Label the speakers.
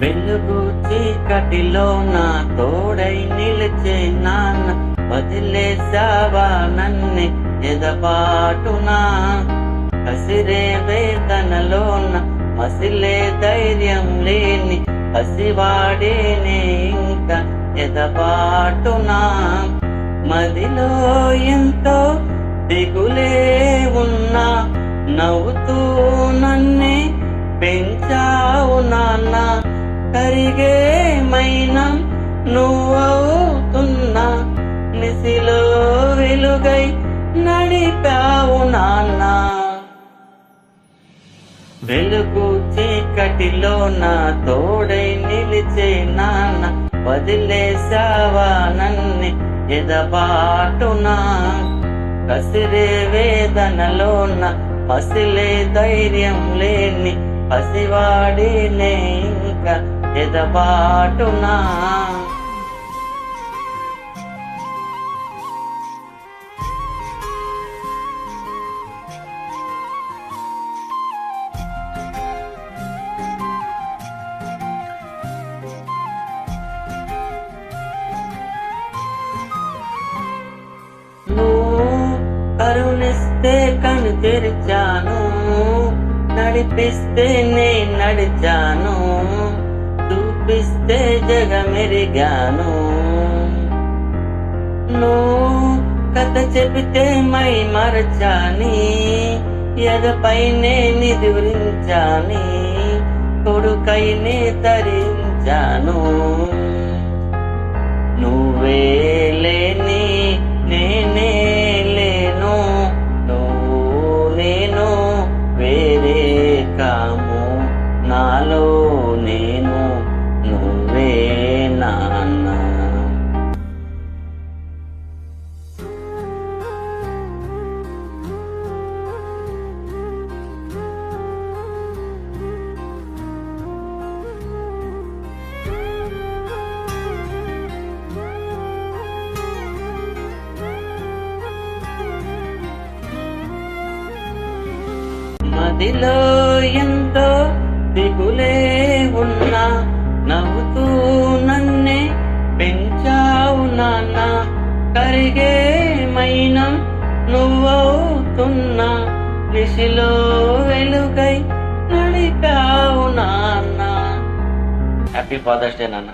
Speaker 1: వెలుగు చీకటిలో నా తోడై నిలిచే నాన్న, వదిలేసావా నన్నే ఎదపాటునా. కసిరే వేదనలోన మసిలే ధైర్యం లేని పసివాడేనే ఇంకా ఎదపాటునా. మదిలో ఎంతో దిగులే ఉన్నా, నవ్వుతూ నన్నే పెంచావు నాన్న. కరిగే మైనం నువ్వవుతున్నా, నిసిలో వెలుగై నడిపావు నాన్న. వెలుగు చీకటిలో నా తోడై నిలిచే నాన్న, వదిలేసావా నన్నే ఎదబాటునా. కసిరే వేదనలోన మసిలే ధైర్యం లేని పసివాడినే ఇంకా ఎదబాటునా. కరుణిస్తే కను తెరిచాను, నడిపిస్తే నే నడిచాను, చూపిస్తే జగమెరిగాను. నువ్వు కథ చెబితే మై మరచాని, ఎదపైనే నిదురించాని, కొడుకైనే తరించాను. నువ్వే లేని నేనే లేను, నువ్వు నేను వేరే కాము, నాలో నేను నువ్వే నాన్న. మదిలో ఎంతో దిగులే ఉన్నా, నవ్వుతూ నన్నే పెంచావు నాన్న. కరిగే మైనం నువ్వవుతున్నా, నిశిలో వెలుగై నడిపావు నాన్న. హ్యాపీ ఫాదర్స్ డే నాన్న.